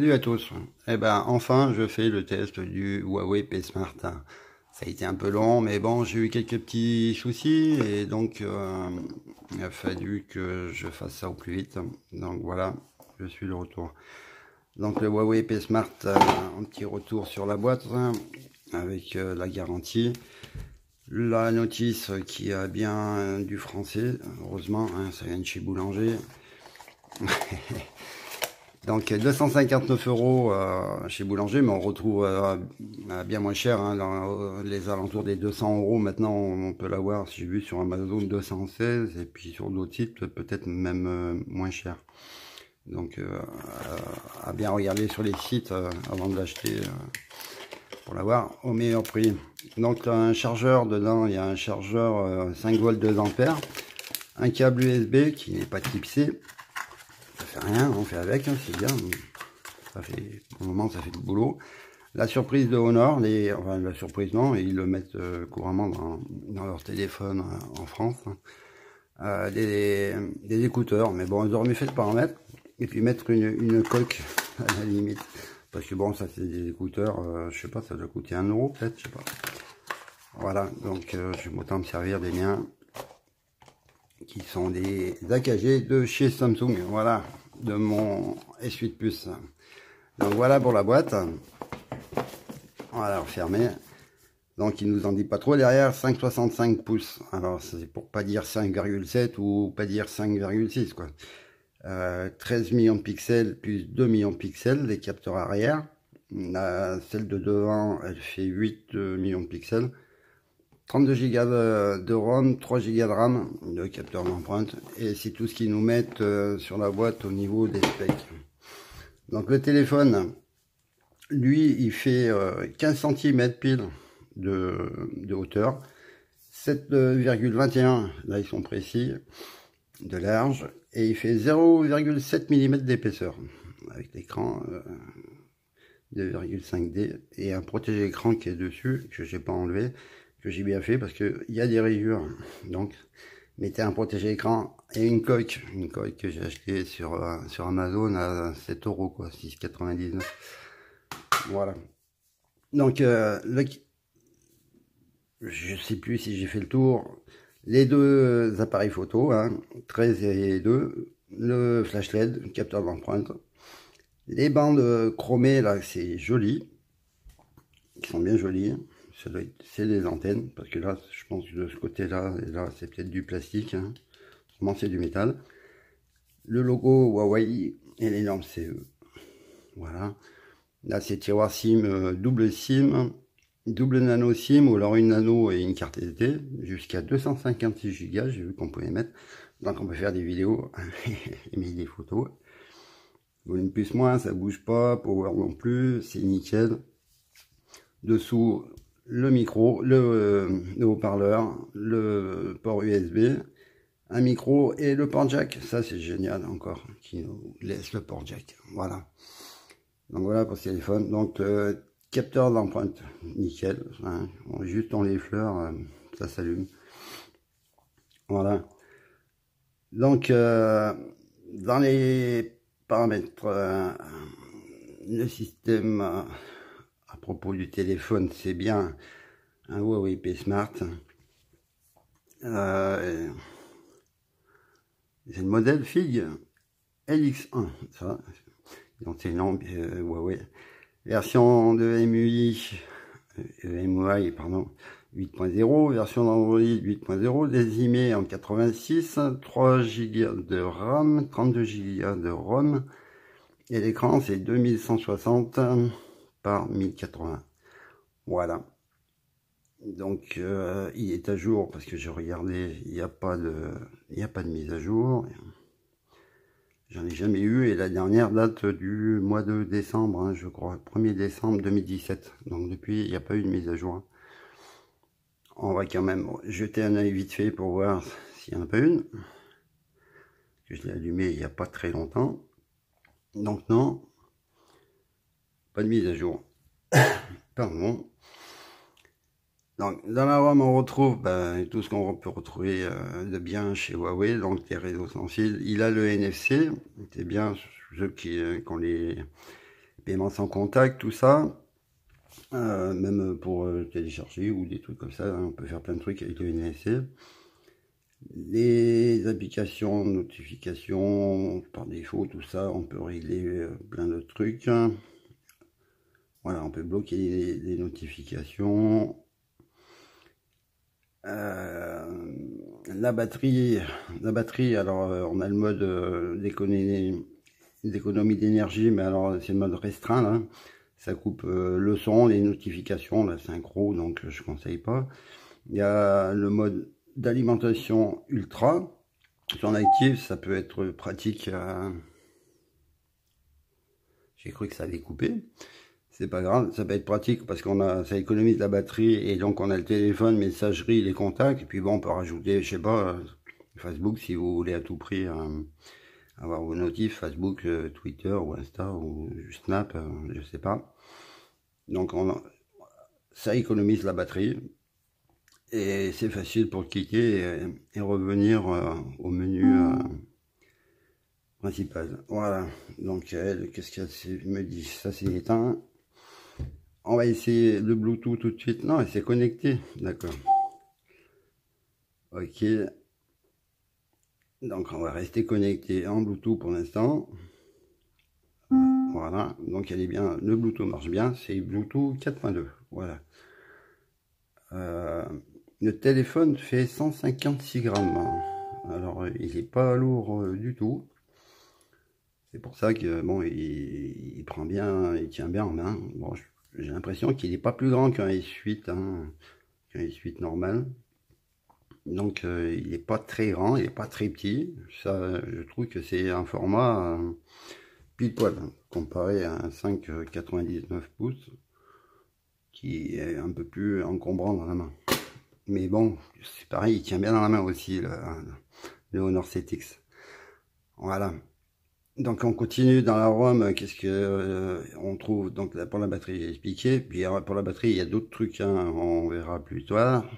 Salut à tous. Eh ben enfin je fais le test du Huawei P Smart. Ça a été un peu long, mais bon, j'ai eu quelques petits soucis et donc il a fallu que je fasse ça au plus vite. Donc voilà, je suis de retour. Donc le Huawei P Smart, un petit retour sur la boîte avec la garantie. La notice qui a bien du français, heureusement, ça vient de chez Boulanger. Donc 259 € chez Boulanger, mais on retrouve bien moins cher, hein, dans les alentours des 200 € maintenant. On peut l'avoir, si j'ai vu sur Amazon, 216, et puis sur d'autres sites peut-être même moins cher. Donc à bien regarder sur les sites avant de l'acheter pour l'avoir au meilleur prix. Donc un chargeur dedans, il y a un chargeur 5 volts 2 ampères, un câble USB qui n'est pas type C. Ça fait rien, on fait avec, hein, c'est bien. Ça fait, pour le moment, ça fait du boulot. La surprise de Honor, enfin la surprise non, ils le mettent couramment dans leur téléphone en France. Des écouteurs, mais bon, ils auraient mieux fait de paramètres et puis mettre une coque à la limite. Parce que bon, ça c'est des écouteurs, je sais pas, ça doit coûter 1 € peut-être, je sais pas. Voilà, donc je vais autant me servir des miens qui sont des AKG de chez Samsung, voilà, de mon S8 Plus. Donc voilà pour la boîte. Voilà, refermé. Donc il nous en dit pas trop derrière, 5,65 pouces. Alors c'est pour pas dire 5,7 ou pas dire 5,6 quoi. 13 millions de pixels plus 2 millions de pixels, les capteurs arrière. Celle de devant, elle fait 8 millions de pixels. 32 Go de ROM, 3 Go de RAM, le capteur d'empreinte, et c'est tout ce qu'ils nous mettent sur la boîte au niveau des specs. Donc le téléphone, lui, il fait 15 cm pile de hauteur, 7,21, là ils sont précis, de large, et il fait 0,7 mm d'épaisseur, avec l'écran 2,5D, et un protège-écran qui est dessus, que j'ai pas enlevé, que j'ai bien fait parce que il y a des rayures. Donc mettez un protège-écran et une coque que j'ai acheté sur Amazon à 7 € quoi, 6,99. Voilà. Donc je sais plus si j'ai fait le tour. Les deux appareils photo, hein, 13 et 2, le flash LED, le capteur d'empreinte, les bandes chromées là, c'est joli, ils sont bien jolis. C'est des antennes, parce que là, je pense que de ce côté-là, et là, c'est peut-être du plastique. Hein. Autrement, c'est du métal. Le logo Huawei et les lampes CE. Voilà. Là, c'est tiroir SIM, double SIM, double nano SIM, ou alors une nano et une carte SD, jusqu'à 256 Go, j'ai vu qu'on pouvait mettre. Donc, on peut faire des vidéos et mettre des photos. Volume plus moins, ça bouge pas, power non plus, c'est nickel. Dessous, le micro, le haut-parleur, le port USB, un micro et le port jack. Ça c'est génial encore, qui nous laisse le port jack. Voilà. Donc voilà pour ce téléphone. Donc capteur d'empreinte, nickel. Hein. Juste on les fleurs, ça s'allume. Voilà. Donc dans les paramètres, le système à propos du téléphone, c'est bien un Huawei P Smart. C'est le modèle FIG LX1, ça. Donc c'est une Huawei. Version de MUI, pardon, 8.0, version d'Android 8.0, désimé en 86, 3 Go de RAM, 32 Go de ROM, et l'écran c'est 2160 par 1080. Voilà. Donc il est à jour parce que j'ai regardé, il n'y a pas de mise à jour. J'en ai jamais eu, et la dernière date du mois de décembre, hein, je crois, 1er décembre 2017. Donc depuis, il n'y a pas eu de mise à jour. On va quand même jeter un œil vite fait pour voir s'il n'y en a pas une. Je l'ai allumé il n'y a pas très longtemps. Donc non, pas de mise à jour. Pardon. Donc, dans la ROM, on retrouve tout ce qu'on peut retrouver de bien chez Huawei, donc les réseaux sans fil. Il a le NFC, c'est bien ceux qui ont les paiement sans contact, tout ça. Même pour télécharger ou des trucs comme ça, hein, on peut faire plein de trucs avec le NSC. Les applications, notifications par défaut, tout ça, on peut régler plein de trucs. Voilà, on peut bloquer les notifications. La batterie, alors on a le mode d'économie d'énergie, mais alors c'est le mode restreint là. Ça coupe le son, les notifications, la synchro, donc je conseille pas. Il y a le mode d'alimentation ultra. Si on active, ça peut être pratique. J'ai cru que ça allait couper. C'est pas grave, ça peut être pratique parce ça économise la batterie et donc on a le téléphone, messagerie, les contacts. Et puis bon, on peut rajouter, je sais pas, Facebook si vous voulez à tout prix avoir vos notifs, Facebook, Twitter ou Insta ou Snap, je sais pas. Donc ça économise la batterie. Et c'est facile pour cliquer et revenir au menu principal. Voilà. Donc, qu'est-ce qu'elle me dit? Ça, c'est éteint. On va essayer le Bluetooth tout de suite. Non, elle s'est connectée. D'accord. Ok. Donc, on va rester connecté en Bluetooth pour l'instant. Voilà. Donc, elle est bien. Le Bluetooth marche bien. C'est Bluetooth 4.2. Voilà. Le téléphone fait 156 grammes. Alors, il n'est pas lourd du tout. C'est pour ça que, bon, il prend bien, il tient bien en main. Bon, j'ai l'impression qu'il n'est pas plus grand qu'un S8, hein, qu'un S8 normal. Donc, il n'est pas très grand, il n'est pas très petit. Ça, je trouve que c'est un format pile poil, hein, comparé à un 5,99 pouces, qui est un peu plus encombrant dans la main. Mais bon, c'est pareil, il tient bien dans la main aussi, le Honor 7X. Voilà. Donc on continue dans la ROM, qu'est-ce que on trouve donc là, pour la batterie, j'ai expliqué. Puis pour la batterie, il y a d'autres trucs, hein, on verra plus tard.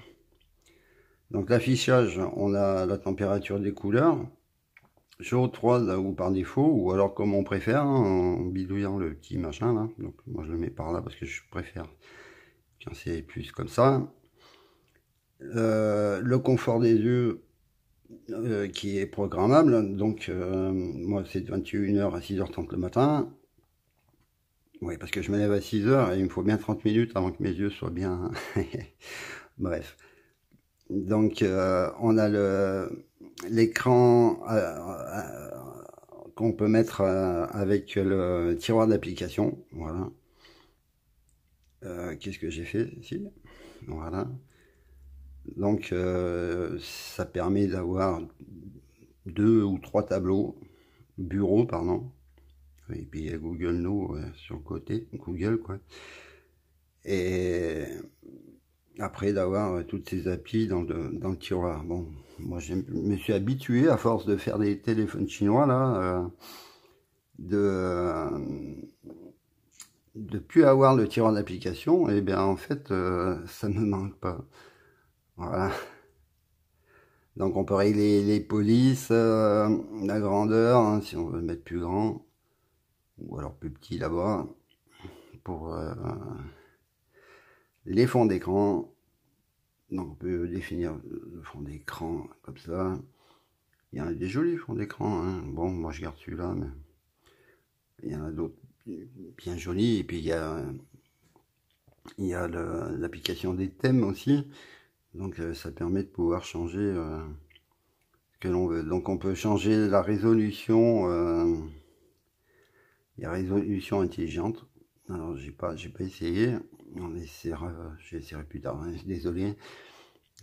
Donc l'affichage, on a la température des couleurs, chaud, froide ou par défaut, ou alors comme on préfère, hein, en bidouillant le petit machin là. Donc moi je le mets par là parce que je préfère quand c'est plus comme ça. Le confort des yeux qui est programmable, donc moi c'est de 21h à 6h30 le matin. Oui, parce que je me lève à 6h et il me faut bien 30 minutes avant que mes yeux soient bien. Bref. Donc on a l'écran qu'on peut mettre avec le tiroir d'application. Voilà. Qu'est-ce que j'ai fait ici? Voilà. Donc ça permet d'avoir 2 ou 3 tableaux, bureau pardon. Et puis il y a Google Now sur le côté, Google quoi. Et après d'avoir toutes ces applis dans le tiroir. Bon, moi je me suis habitué à force de faire des téléphones chinois là, de plus avoir le tiroir d'application. Et bien en fait ça ne me manque pas. Voilà. Donc on peut régler les polices, la grandeur, hein, si on veut le mettre plus grand, ou alors plus petit là-bas, pour les fonds d'écran. Donc on peut définir le fond d'écran comme ça. Il y en a des jolis fonds d'écran, hein. Bon, moi je garde celui-là, mais il y en a d'autres bien jolis. Et puis il y a l'application des thèmes aussi. Donc ça permet de pouvoir changer ce que l'on veut. Donc on peut changer la résolution. Il y a résolution intelligente. Alors j'ai pas essayé. On essaiera, j'essaierai plus tard, hein, désolé.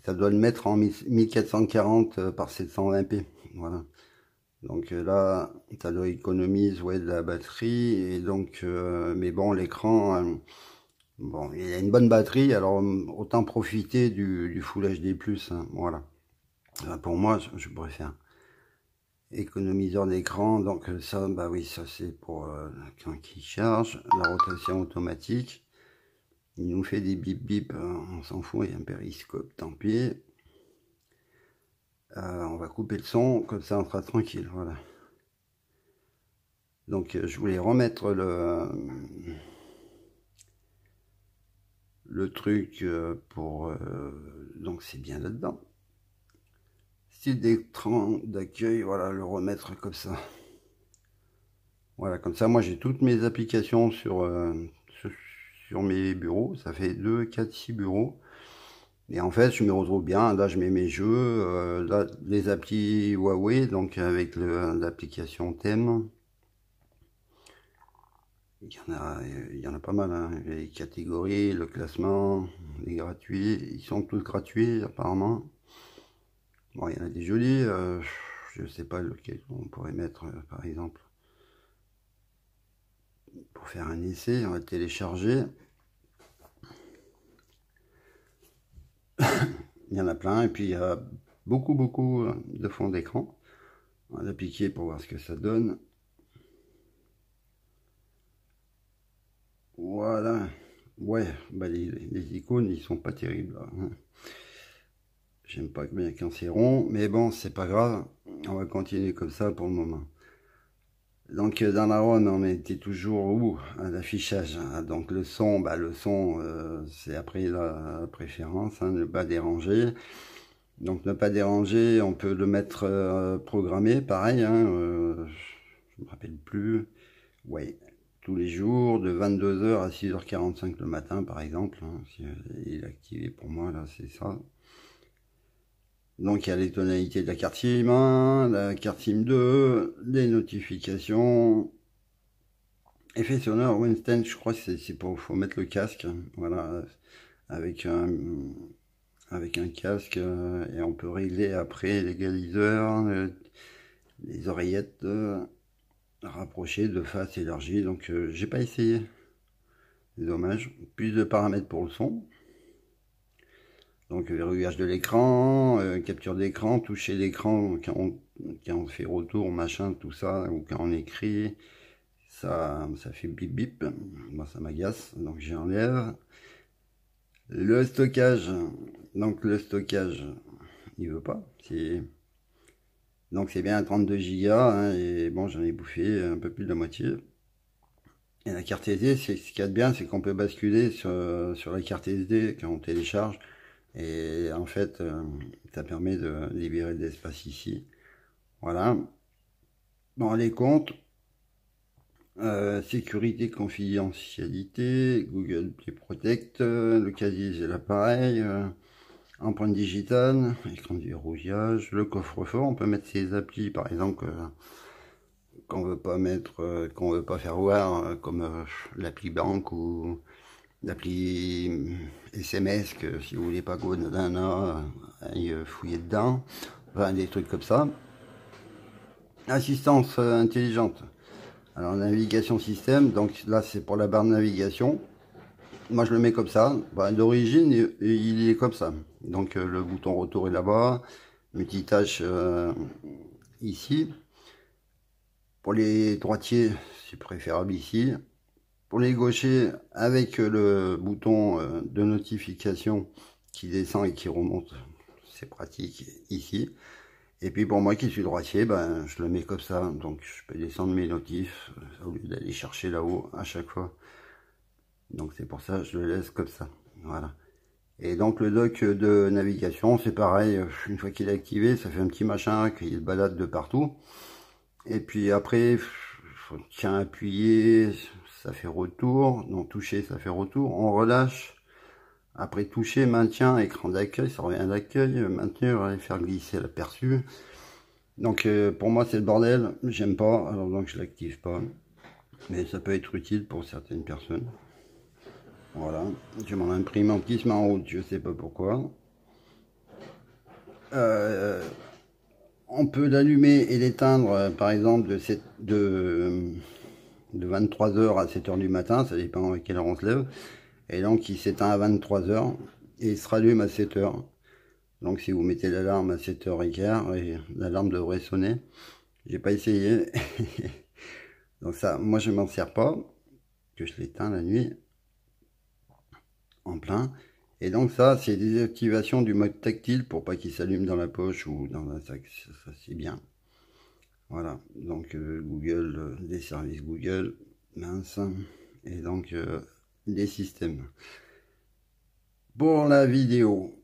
Ça doit le mettre en 1440 par 720p. Voilà. Donc là, ça doit économiser de la batterie. Et donc, mais bon, l'écran, bon, il y a une bonne batterie. Alors autant profiter du Full HD+. Hein, voilà. Pour moi, je préfère. Économiseur d'écran, donc ça, bah oui, ça c'est pour quand il charge. La rotation automatique. Il nous fait des bip bip, on s'en fout, il y a un périscope, tant pis. On va couper le son, comme ça on sera tranquille, voilà. Donc je voulais remettre le truc pour... donc c'est bien là-dedans. Style d'écran d'accueil, voilà, le remettre comme ça. Voilà, comme ça, moi j'ai toutes mes applications sur mes bureaux. Ça fait 2, 4, 6 bureaux. Et en fait, je me retrouve bien. Là, je mets mes jeux, là, les applis Huawei, donc avec l'application thème. Il y en a pas mal, hein. Les catégories, le classement, les gratuits. Ils sont tous gratuits, apparemment. Bon, il y en a des jolis. Je sais pas lequel on pourrait mettre, par exemple. Pour faire un essai, on va le télécharger. Il y en a plein, et puis il y a beaucoup de fonds d'écran. On va l'appliquer pour voir ce que ça donne. Voilà. Ouais, bah les icônes, ils sont pas terribles, hein. J'aime pas bien quand c'est rond, mais bon, c'est pas grave. On va continuer comme ça pour le moment. Donc dans la run, on était toujours où à l'affichage, hein. Donc le son, c'est après la préférence, hein, ne pas déranger. Donc ne pas déranger, on peut le mettre programmé, pareil, hein, je me rappelle plus. Ouais, tous les jours, de 22h à 6h45 le matin, par exemple, hein, si il est activé pour moi, là, c'est ça. Donc il y a les tonalités de la carte SIM 1, la carte SIM 2, les notifications. Effet sonore, Winston, je crois que c'est pour, faut mettre le casque, voilà, avec un casque, et on peut régler après l'égaliseur, les oreillettes rapprochées, de face élargie. Donc j'ai pas essayé, c'est dommage. Plus de paramètres pour le son. Donc verrouillage de l'écran, capture d'écran, toucher l'écran quand on fait retour, machin, tout ça, ou quand on écrit, ça fait bip bip. Moi ça m'agace, donc j'enlève. Le stockage, donc le stockage, il veut pas. Donc c'est bien à 32 Go, hein, et bon j'en ai bouffé un peu plus de la moitié. Et la carte SD, ce qu'il y a de bien, c'est qu'on peut basculer sur la carte SD quand on télécharge. Et en fait, ça permet de libérer de l'espace ici. Voilà. Bon, les comptes. Sécurité, confidentialité, Google Play Protect, le casier j'ai l'appareil, empreinte digitale, écran de verrouillage, le coffre-fort. On peut mettre ses applis, par exemple, qu'on veut pas mettre, qu'on veut pas faire voir, comme l'appli banque ou l'appli SMS, que si vous voulez pas que Nana aille fouiller dedans, enfin des trucs comme ça. Assistance intelligente. Alors navigation système, donc là c'est pour la barre de navigation. Moi je le mets comme ça. Bah, d'origine il est comme ça. Donc le bouton retour est là-bas, multitâche ici. Pour les droitiers, c'est préférable ici. Pour les gauchers, avec le bouton de notification qui descend et qui remonte, c'est pratique ici. Et puis pour moi qui suis droitier, ben, je le mets comme ça. Donc je peux descendre mes notifs au lieu d'aller chercher là-haut à chaque fois. Donc c'est pour ça que je le laisse comme ça. Voilà. Et donc le dock de navigation, c'est pareil. Une fois qu'il est activé, ça fait un petit machin qui se balade de partout. Et puis après, faut tiens appuyer, ça fait retour. Non, toucher, ça fait retour. On relâche. Après toucher, maintien, écran d'accueil, ça revient à l'accueil, maintenir, aller faire glisser l'aperçu. Donc pour moi c'est le bordel, j'aime pas, alors donc je l'active pas. Mais ça peut être utile pour certaines personnes. Voilà, j'ai mon imprimante qui se met en route, je sais pas pourquoi. On peut l'allumer et l'éteindre par exemple de 23h à 7h du matin, ça dépend à quelle heure on se lève. Et donc il s'éteint à 23h et il se rallume à 7h. Donc si vous mettez l'alarme à 7h15, et l'alarme devrait sonner. J'ai pas essayé. Donc ça, moi je m'en sers pas, que je l'éteins la nuit en plein. Et donc ça, c'est désactivation du mode tactile pour pas qu'il s'allume dans la poche ou dans un sac. Ça c'est bien. Voilà, donc Google, des services Google, mince, et donc des systèmes. Pour la vidéo,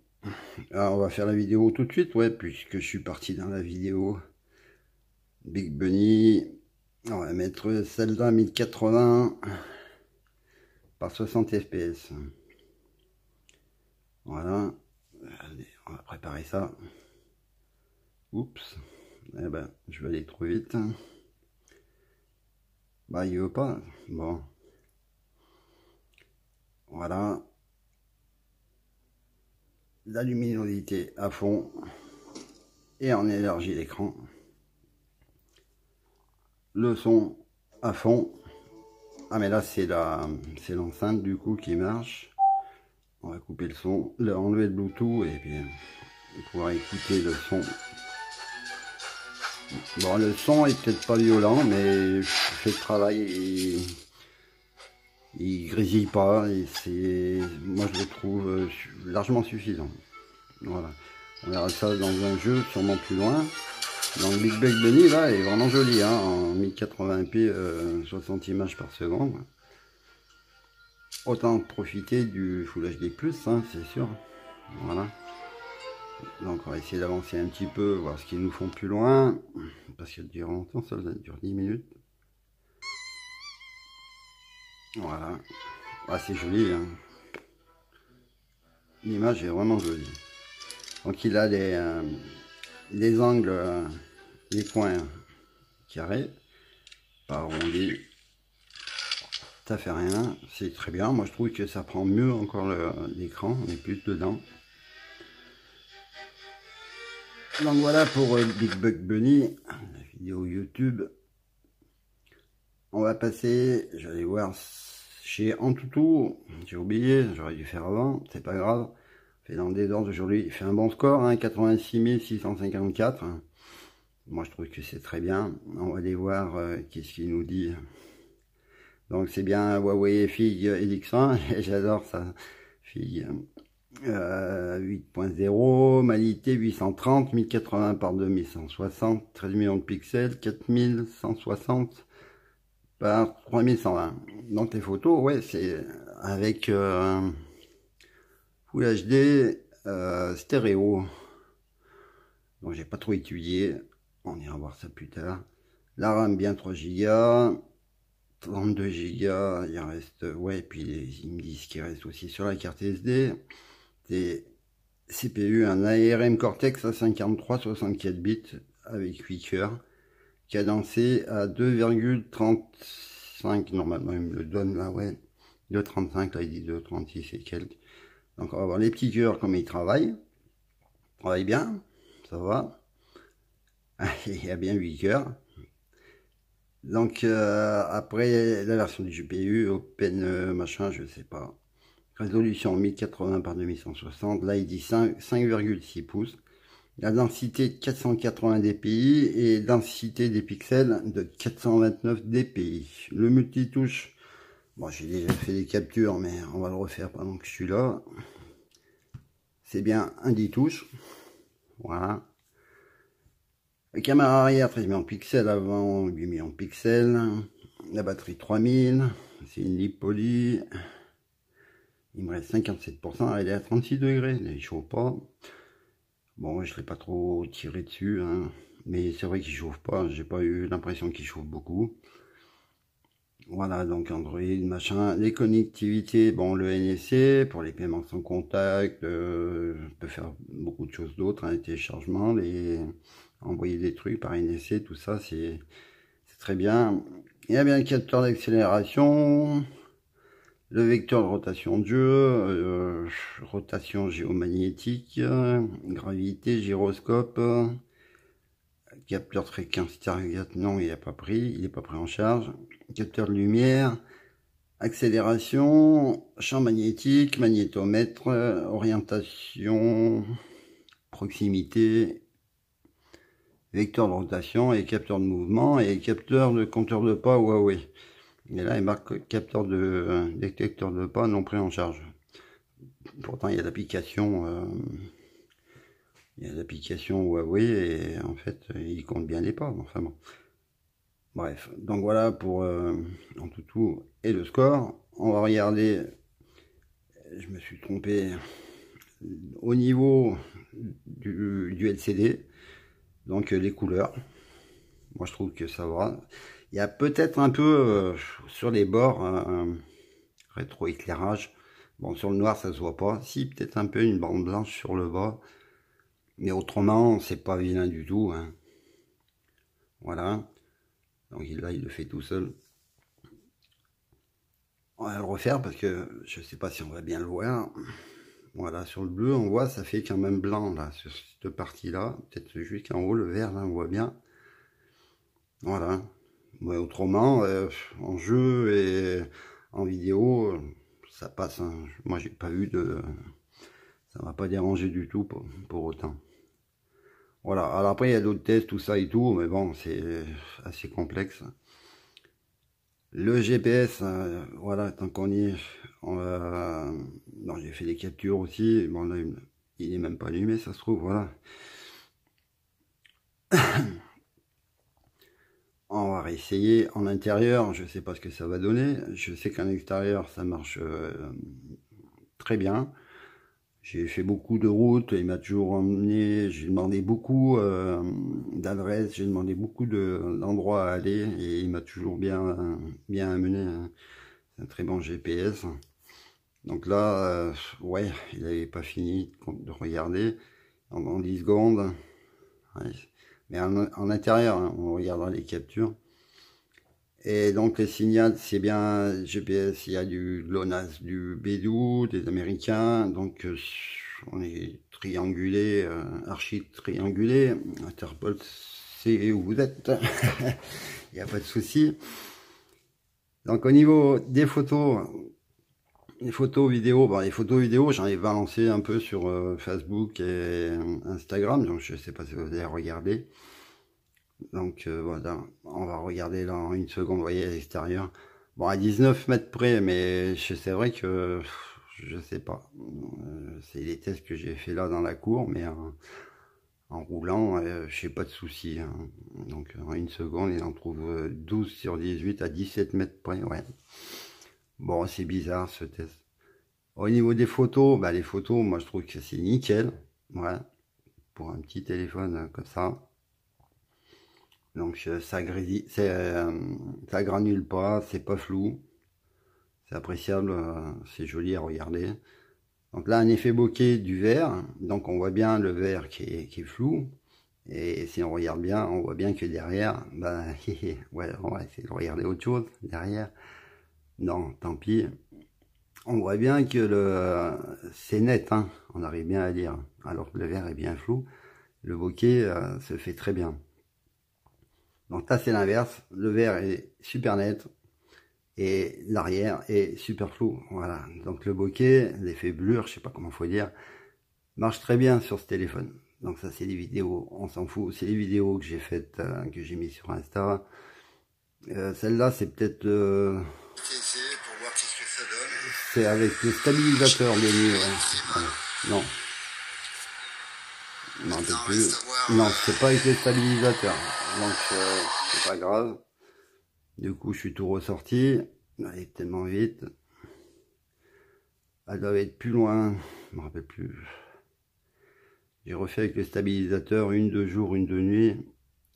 alors on va faire la vidéo tout de suite, ouais, puisque je suis parti dans la vidéo. Big Bunny, on va mettre Zelda 1080 par 60 fps. Voilà, allez, on va préparer ça. Oups, eh ben, je vais aller trop vite. Bah, il veut pas. Bon, voilà. La luminosité à fond et on élargit l'écran. Le son à fond. Ah, mais là, c'est l'enceinte du coup qui marche. On va couper le son, enlever le Bluetooth et puis pouvoir écouter le son. Bon, le son est peut-être pas violent, mais fait le travail. Il grésille pas et moi je le trouve largement suffisant. Voilà, on verra ça dans un jeu sûrement plus loin. Donc Big Bunny là est vraiment joli, hein, en 1080p 60 images par seconde. Autant profiter du Full HD+, hein, c'est sûr. Voilà, donc on va essayer d'avancer un petit peu, voir ce qu'ils nous font plus loin, parce que durant longtemps ça dure 10 minutes. Voilà, ah, c'est joli, hein. L'image est vraiment jolie. Donc il a des angles, des coins carrés, pas arrondis. Ça fait rien, c'est très bien. Moi je trouve que ça prend mieux encore l'écran, on est plus dedans. Donc voilà pour Big Bunny, la vidéo YouTube. On va passer, j'allais voir chez Antutu, j'ai oublié, j'aurais dû faire avant, c'est pas grave. Fait dans le désordre aujourd'hui, il fait un bon score, hein, 86 654. Moi je trouve que c'est très bien. On va aller voir qu'est-ce qu'il nous dit. Donc c'est bien Huawei Fig LX1, et j'adore ça. Fig 8.0, Malité 830, 1080 par 2160, 13 millions de pixels, 4160 par 3120. Donc les photos, ouais, c'est avec Full HD stéréo. Donc j'ai pas trop étudié, on ira voir ça plus tard. La RAM bien 3 Go, 32 Go, il reste, ouais, puis ils me disent qu'il reste aussi sur la carte SD. C'est CPU, un ARM Cortex A53 64 bits avec 8 cœurs, cadencé à 2,35, normalement il me le donne là, ouais, 2,35, là il dit 2,36 et quelques. Donc on va voir les petits cœurs, comme ils travaillent. Ils travaillent bien, ça va. Il y a bien 8 cœurs. Donc après la version du GPU, Open machin, je sais pas. Résolution 1080 par 2160, là il dit 5,6 pouces. La densité de 480 dpi et densité des pixels de 429 dpi. Le multitouche, bon j'ai déjà fait des captures mais on va le refaire pendant que je suis là. C'est bien un 10 touches, voilà. La caméra arrière 13 millions de pixels, avant 8 millions de pixels. La batterie 3000, c'est une Lipoli. Il me reste 57%, elle est à 36 degrés, elle ne chauffe pas. Bon, je ne l'ai pas trop tiré dessus, hein, mais c'est vrai qu'il ne chauffe pas, j'ai pas eu l'impression qu'il chauffe beaucoup. Voilà, donc Android, machin, les connectivités, bon, le NFC, pour les paiements sans contact, peut faire beaucoup de choses d'autres, hein, les téléchargements, envoyer des trucs par NFC, tout ça, c'est très bien. Il y a bien le capteur d'accélération, le vecteur de rotation de jeu, rotation géomagnétique, gravité, gyroscope, capteur de fréquence target, non, il n'a pas pris, il n'est pas pris en charge. Capteur de lumière, accélération, champ magnétique, magnétomètre, orientation, proximité, vecteur de rotation et capteur de mouvement et capteur de compteur de pas Huawei. Et là, il marque capteur de détecteur de pas non pris en charge. Pourtant, il y a l'application Il y a l'application Huawei et en fait, il compte bien les pas. Enfin bon. Bref, donc voilà pour en tout et le score. On va regarder, je me suis trompé, au niveau du LCD, donc les couleurs. Moi je trouve que ça va. Il y a peut-être un peu sur les bords un rétroéclairage. Bon, sur le noir ça se voit pas. Si, peut-être un peu une bande blanche sur le bas. Mais autrement, c'est pas vilain du tout. Hein. Voilà. Donc là, il le fait tout seul. On va le refaire parce que je sais pas si on va bien le voir. Voilà, sur le bleu, on voit, ça fait quand même blanc, là, sur cette partie-là. Peut-être juste qu'en haut, le vert, là, on voit bien. Voilà. Mais autrement, en jeu et en vidéo, ça passe. Hein. Moi, j'ai pas vu de... Ça m'a pas dérangé du tout pour autant. Voilà. Alors après, il y a d'autres tests, tout ça et tout, mais bon, c'est assez complexe. Le GPS, voilà, tant qu'on y est, on va... Non, j'ai fait des captures aussi. Bon, là, il est même pas allumé, ça se trouve, voilà. On va réessayer en intérieur, je sais pas ce que ça va donner. Je sais qu'en extérieur, ça marche très bien. J'ai fait beaucoup de routes, il m'a toujours emmené, j'ai demandé beaucoup d'adresses, j'ai demandé beaucoup d'endroits à aller et il m'a toujours bien amené. Hein. C'est un très bon GPS. Donc là, ouais, il n'avait pas fini de regarder en 10 secondes. Ouais. Mais en intérieur, hein, on regardera les captures. Et donc les signaux, c'est bien GPS, il y a du GLONASS, du Beidou, des Américains, donc on est triangulé, archi triangulé. Interpol c'est où vous êtes, il n'y a pas de souci. Donc au niveau des photos, les photos vidéo, bon, les photos vidéo, j'en ai balancé un peu sur Facebook et Instagram, donc je ne sais pas si vous avez regardé. Donc voilà, on va regarder là en une seconde, vous voyez à l'extérieur. Bon, à 19 mètres près, mais c'est vrai que je sais pas. C'est les tests que j'ai fait là dans la cour, mais en roulant, je n'ai pas de soucis. Hein. Donc en une seconde, il en trouve 12 sur 18 à 17 mètres près, ouais. Bon, c'est bizarre ce test. Au niveau des photos, bah, les photos, moi je trouve que c'est nickel. Voilà, pour un petit téléphone comme ça. Donc ça grésille, ça granule pas, c'est pas flou, c'est appréciable, c'est joli à regarder. Donc là un effet bokeh du vert, donc on voit bien le vert qui est flou. Et si on regarde bien, on voit bien que derrière, ben ouais, on va essayer de regarder autre chose derrière. Non, tant pis. On voit bien que c'est net, hein, on arrive bien à lire, alors que le vert est bien flou. Le bokeh se fait très bien. Donc là c'est l'inverse, le vert est super net et l'arrière est super flou. Voilà, donc le bokeh, l'effet blur, je sais pas comment faut dire, marche très bien sur ce téléphone. Donc ça c'est des vidéos, on s'en fout, c'est les vidéos que j'ai faites, que j'ai mis sur Insta. Celle-là c'est peut-être... pour voir qu'est-ce que ça donne. C'est avec le stabilisateur de nuit, ouais. Non. Non, plus. Non, c'est pas avec le stabilisateur. Donc, c'est pas grave. Du coup, je suis tout ressorti. Elle est tellement vite. Elle doit être plus loin. Je me rappelle plus. J'ai refait avec le stabilisateur une de jour, une de nuit.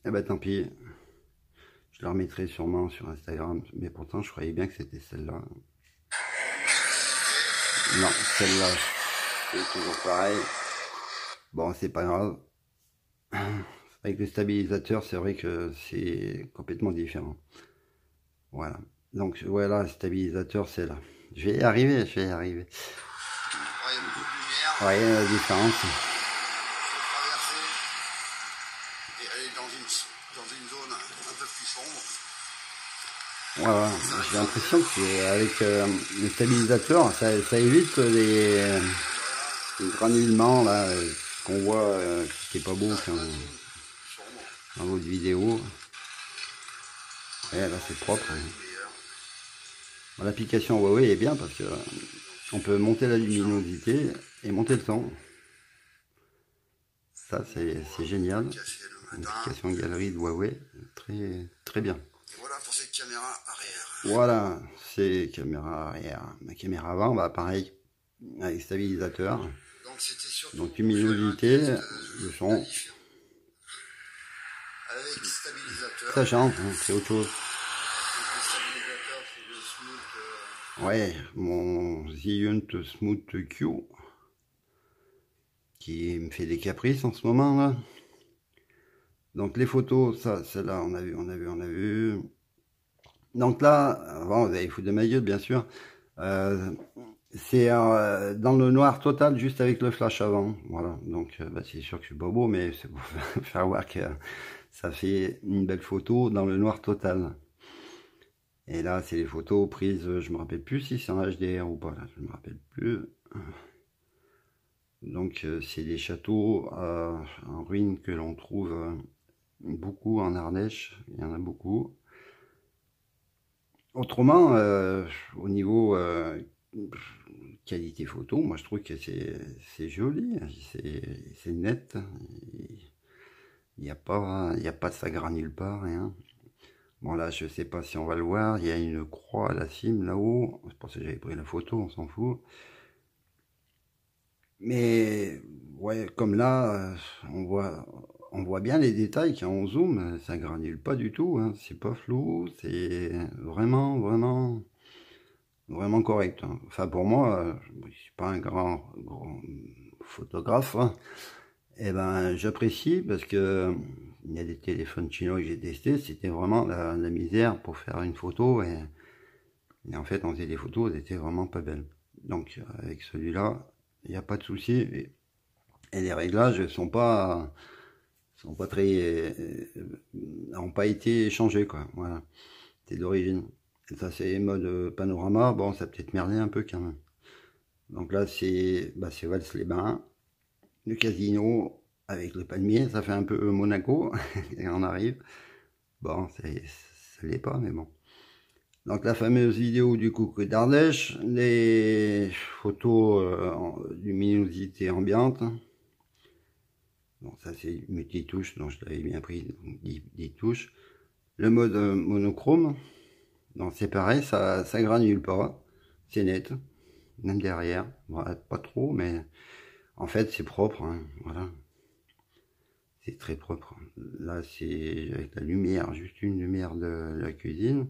Eh ben, tant pis. Je la remettrai sûrement sur Instagram. Mais pourtant, je croyais bien que c'était celle-là. Non, celle-là, c'est toujours pareil. Bon, c'est pas grave. Avec le stabilisateur, c'est vrai que c'est complètement différent. Voilà. Donc voilà, le stabilisateur, c'est là. Je vais y arriver, je vais y arriver. Ouais, il y a la différence. Et elle est dans une zone un peu plus sombre. Voilà, j'ai l'impression qu'avec le stabilisateur, ça évite les granulements là qu'on voit qui est pas beau dans votre vidéo. Ouais, là c'est propre. L'application Huawei est bien parce que on peut monter la luminosité et monter le son. Ça, c'est génial. L'application galerie de Huawei, très bien. Voilà pour cette caméra arrière. Voilà, c'est caméra arrière. Ma caméra avant, bah pareil, avec stabilisateur. Donc luminosité, le son. Avec stabilisateur. Ça change, hein, c'est autre chose. Ouais, mon Zhiyun Smooth Q qui me fait des caprices en ce moment là. Donc les photos, ça, celle-là, on a vu. Donc là, bon, vous allez foutre de ma gueule, bien sûr. C'est dans le noir total, juste avec le flash avant. Voilà, donc bah, c'est sûr que je suis pas beau, mais c'est pour faire voir que ça fait une belle photo dans le noir total. Et là, c'est les photos prises, je me rappelle plus si c'est en HDR ou pas, là, je me rappelle plus. Donc c'est des châteaux en ruine que l'on trouve beaucoup en Ardèche, il y en a beaucoup. Autrement, au niveau qualité photo, moi je trouve que c'est joli, c'est net, il n'y a pas de ça granule pas, rien. Bon là, je sais pas si on va le voir, il y a une croix à la cime là-haut, c'est pour ça que j'avais pris la photo, on s'en fout. Mais ouais, comme là, on voit bien les détails quand on zoome, ça granule pas du tout, hein, c'est pas flou, c'est vraiment correct, hein. Enfin pour moi, je suis pas un grand photographe, hein. Et ben j'apprécie parce que il y a des téléphones chinois que j'ai testés, c'était vraiment la misère pour faire une photo et en fait on faisait des photos, elles étaient vraiment pas belles. Donc avec celui-là, il n'y a pas de souci et les réglages sont pas très n'ont pas été changés quoi. Voilà, c'est d'origine. Et ça c'est mode panorama. Bon, ça peut-être merdé un peu quand même. Donc là c'est Vals-les-Bains, le casino avec le palmier. Ça fait un peu Monaco et on arrive. Bon, ça l'est pas, mais bon. Donc la fameuse vidéo du coucou d'Ardèche, les photos en luminosité ambiante. Bon, ça c'est multitouche, donc je l'avais bien pris, donc 10 touches. Le mode monochrome, donc c'est pareil, ça granule pas, c'est net, même derrière, bon, pas trop, mais en fait c'est propre, hein, voilà. C'est très propre. Là c'est avec la lumière, juste une lumière de la cuisine.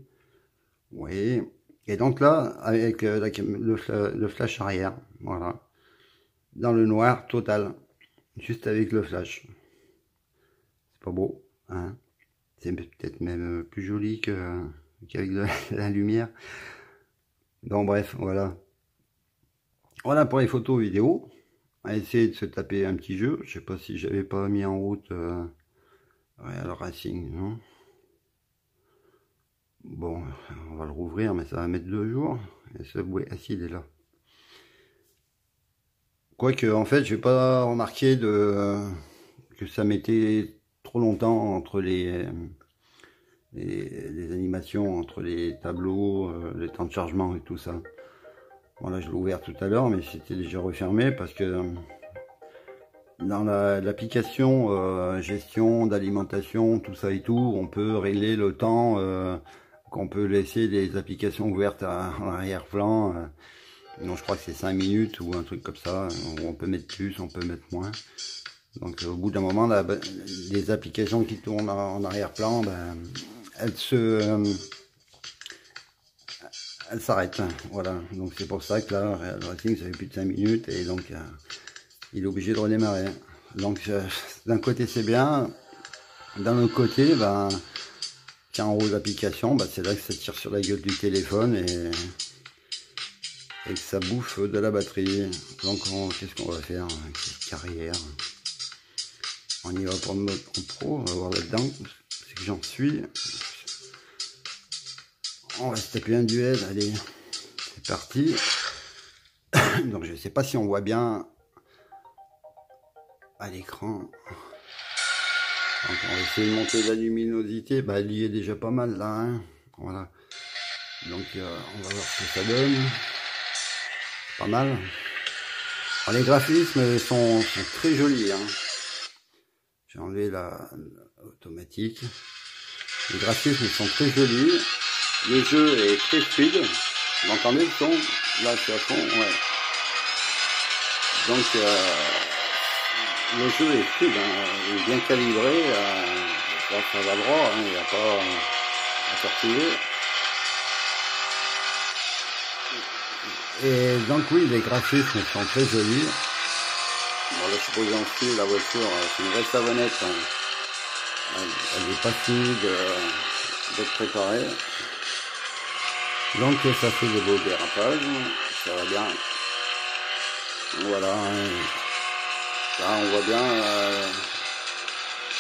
Oui, et donc là, avec le flash arrière, voilà, dans le noir total, juste avec le flash. C'est pas beau, hein? C'est peut-être même plus joli qu'avec la lumière. Bon, bref, voilà. Voilà pour les photos vidéo. On va essayer de se taper un petit jeu. Je sais pas si j'avais pas mis en route Real Racing, non? Bon, on va le rouvrir, mais ça va mettre 2 jours. Et ce bouet acide est là. Quoique, en fait, j'ai pas remarqué que ça mettait trop longtemps entre les animations, entre les tableaux, les temps de chargement et tout ça. Voilà, je l'ai ouvert tout à l'heure, mais c'était déjà refermé parce que dans l'application gestion d'alimentation, tout ça et tout, on peut régler le temps qu'on peut laisser les applications ouvertes en arrière-plan. Donc je crois que c'est 5 minutes ou un truc comme ça. On peut mettre plus, on peut mettre moins. Donc au bout d'un moment, les applications qui tournent en arrière-plan, ben, elles s'arrêtent. Voilà. Donc c'est pour ça que là, Real Racing, ça fait plus de 5 minutes et donc il est obligé de redémarrer. Donc d'un côté c'est bien, d'un autre côté, ben, quand on roule l'application, ben, c'est là que ça tire sur la gueule du téléphone et que ça bouffe de la batterie. Donc qu'est-ce qu'on va faire avec cette carrière? On y va pour le mode en pro, on va voir là-dedans, c'est que j'en suis. On va se taper un duel, allez, c'est parti. Donc je sais pas si on voit bien à l'écran. Donc on va essayer de monter la luminosité, bah elle y est déjà pas mal là, hein. Voilà. Donc on va voir ce que ça donne. Pas mal. Alors, les graphismes sont très jolis, hein. J'ai enlevé la automatique. Les graphismes sont très jolis. Le jeu est très fluide. Vous entendez le son? Là, c'est à fond, ouais. Donc, le jeu est fluide, hein, il est bien calibré. Là, ça va droit, hein, il n'y a pas à sortir. Et donc, oui, les graphismes sont très jolis. Bon, là, je suis posé en dessous, la voiture, c'est une vraie savonnette. Hein. Elle n'est pas fluide d'être préparée. Donc ça fait des beaux dérapages, ça va bien. Voilà, là on voit bien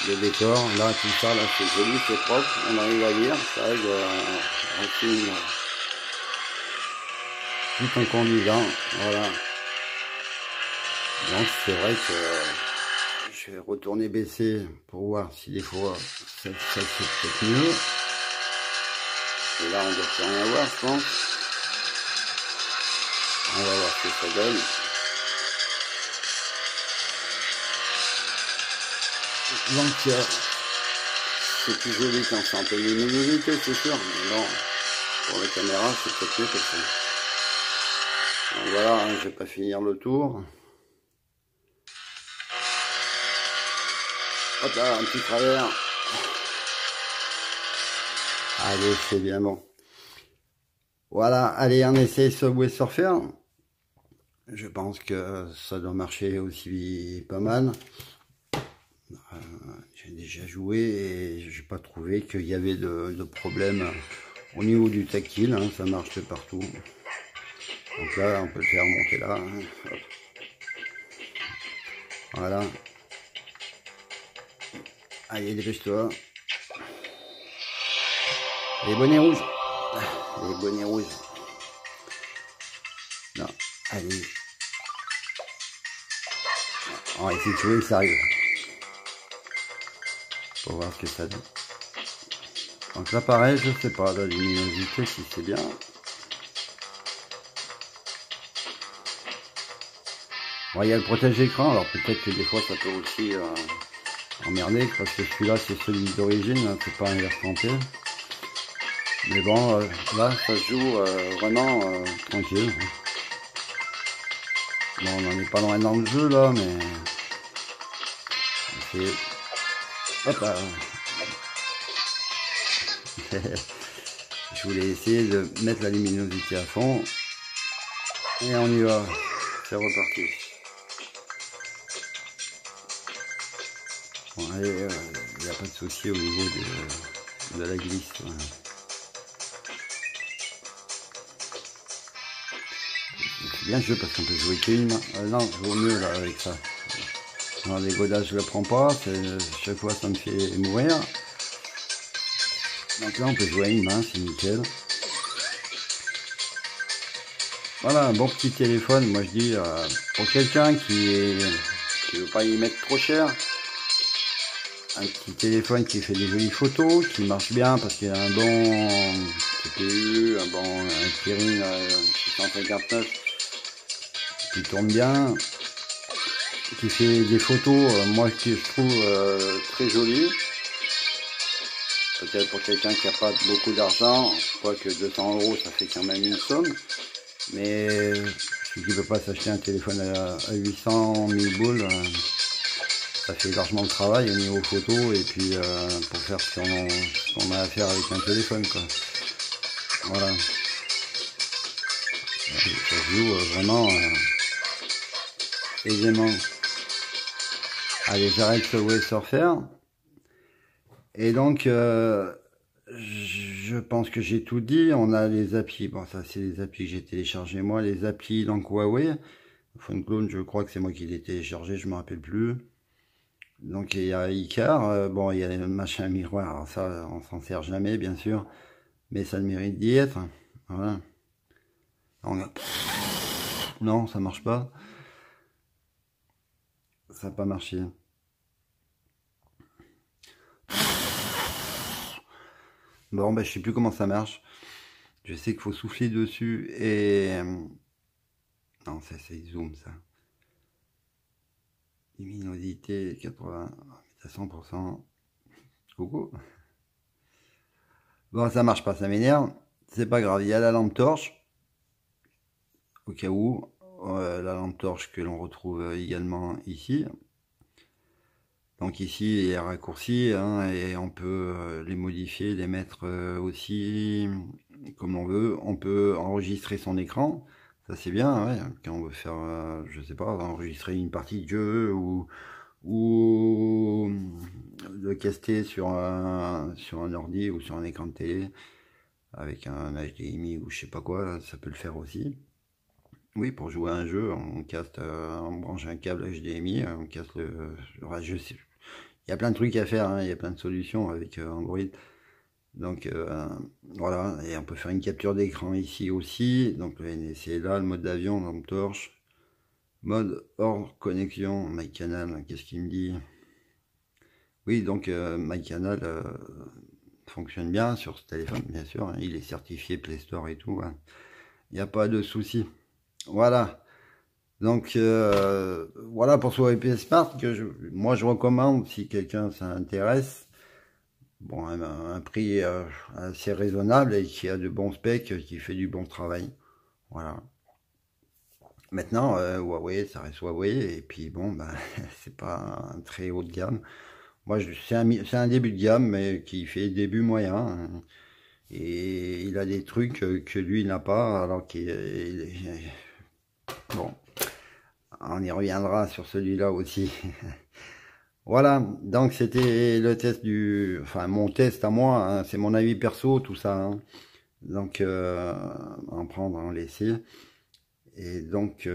le décor, là tout ça, là c'est joli, c'est propre, on arrive à lire, ça aide à rester tout en conduisant, voilà. Donc c'est vrai que je vais retourner baisser pour voir si des fois ça c'est peut-être mieux. Et là, on doit plus rien voir, je pense. On va voir ce que ça donne. Donc, c'est plus joli quand c'est un peu de luminosité, c'est sûr. Mais non, pour la caméra, c'est peut-être mieux que ça. Donc voilà, hein, je vais pas finir le tour. Hop là, un petit travers. Allez, c'est bien bon. Voilà, allez, on essaie Subway Surfer. Je pense que ça doit marcher aussi pas mal. J'ai déjà joué et j'ai pas trouvé qu'il y avait de problème au niveau du tactile. Hein, ça marche de partout. Donc là, on peut le faire monter là. Hein. Voilà. Allez, dépêche-toi. Les bonnets rouges. Les bonnets rouges. Non, allez. On va essayer de jouer, ça arrive. Pour voir ce que ça donne. Donc là, pareil, je sais pas, la luminosité, si c'est bien. Bon, il y a le protège-écran, alors peut-être que des fois, ça peut aussi emmerder, parce que celui-là, c'est celui d'origine, hein, c'est pas un version T. Mais bon, là, ça se joue vraiment tranquille. Bon, on n'en est pas loin dans le jeu, là, mais... c'est... Hop là. Je voulais essayer de mettre la luminosité à fond. Et on y va. C'est reparti. Bon, allez, il n'y a pas de souci au niveau de la glisse. Voilà. C'est bien le jeu parce qu'on peut jouer qu'une main. Non, je vaut mieux là avec ça. Non, les godages je le prends pas, chaque fois ça me fait mourir. Donc là on peut jouer à une main, c'est nickel. Voilà, un bon petit téléphone, moi je dis pour quelqu'un qui veut pas y mettre trop cher. Un petit téléphone qui fait des jolies photos, qui marche bien parce qu'il a un bon CPU, un Kirin 659 qui tourne bien, qui fait des photos, moi que je trouve très jolies. Peut-être pour quelqu'un qui n'a pas beaucoup d'argent, je crois que 200 € ça fait quand même une somme. Mais celui qui ne peut pas s'acheter un téléphone à 800 000 boules, ça fait largement le travail au niveau photo et puis pour faire ce qu'on a à faire avec un téléphone, quoi. Voilà. Ça se joue vraiment aisément. Allez, j'arrête Subway Surfer. Et donc, je pense que j'ai tout dit. On a les applis. Bon, ça, c'est les applis que j'ai téléchargées moi. Les applis, donc Huawei. Phone Clone, je crois que c'est moi qui l'ai téléchargé, je me rappelle plus. Donc, il y a Icar. Bon, il y a le machin miroir. Alors ça, on s'en sert jamais, bien sûr. Mais ça le mérite d'y être. Voilà. Non, ça marche pas. Ça n'a pas marché. Bon, ben, je sais plus comment ça marche. Je sais qu'il faut souffler dessus et... Non, ça c'est zoom, ça. Luminosité 80. On va mettre à 100%. Coucou. Bon, ça marche pas, ça m'énerve. C'est pas grave, il y a la lampe torche. Au cas où, la lampe torche que l'on retrouve également ici. Donc ici, il y a raccourcis, hein, et on peut les modifier, les mettre aussi comme on veut. On peut enregistrer son écran, ça c'est bien, ouais, quand on veut faire, je sais pas, enregistrer une partie de jeu ou le caster sur un ordi ou sur un écran de télé avec un HDMI ou je sais pas quoi, ça peut le faire aussi. Oui, pour jouer à un jeu, on caste, on branche un câble HDMI, on casse je sais, il y a plein de trucs à faire, hein, il y a plein de solutions avec Android. Donc voilà, et on peut faire une capture d'écran ici aussi. Donc c'est là le mode d'avion, lampe torche. Mode hors connexion, MyCanal, qu'est-ce qu'il me dit? Oui, donc MyCanal fonctionne bien sur ce téléphone, bien sûr, hein, il est certifié Play Store et tout, hein. Il n'y a pas de souci. Voilà. Donc voilà pour ce WP Smart que moi je recommande si quelqu'un s'intéresse. Bon, un prix assez raisonnable et qui a de bons specs, qui fait du bon travail. Voilà. Maintenant, Huawei, ça reste Huawei, et puis bon, ben, c'est pas un très haut de gamme. Moi, c'est un début de gamme, mais qui fait début moyen, hein. Et il a des trucs que lui n'a pas, alors qu'il... Bon, on y reviendra sur celui-là aussi. Voilà, donc c'était le test enfin mon test à moi, hein, c'est mon avis perso, tout ça, hein. Donc en prendre, en laisser. Et donc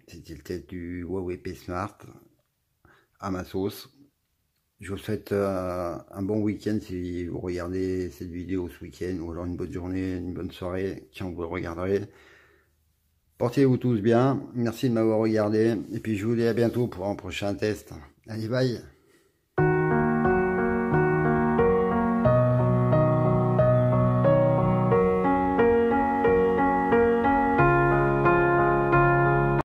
c'était le test du Huawei P Smart à ma sauce. Je vous souhaite un bon week-end si vous regardez cette vidéo ce week-end, ou alors une bonne journée, une bonne soirée quand vous le regarderez. Portez-vous tous bien, merci de m'avoir regardé, et puis je vous dis à bientôt pour un prochain test. Allez, bye!